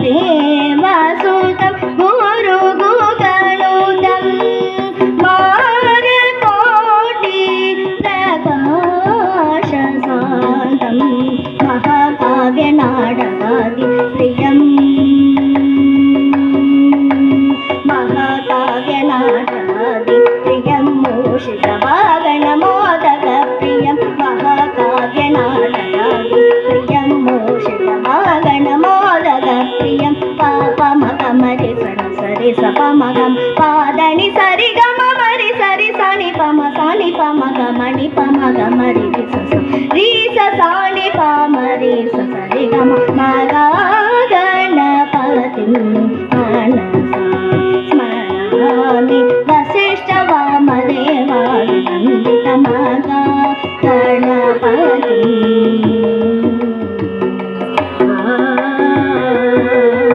देवसुतं गुरुगुगणुतं मारकोटि प्रकाशशान्तं महाकाव्यनाटकादिप्रियम् महाकाव्यनाटकादिप्रियं मूषिकवागणमोदकप्रियं महाकाव्यनाटकादिप्रियं मूषिकवागणमोदकप्रियं पापमगमरि सरि सपमगं पादणि सरि गम मरि सरि सनि पम गमणि पमगमरि रीस साणि पमरि सरि गम मगा गणपतिं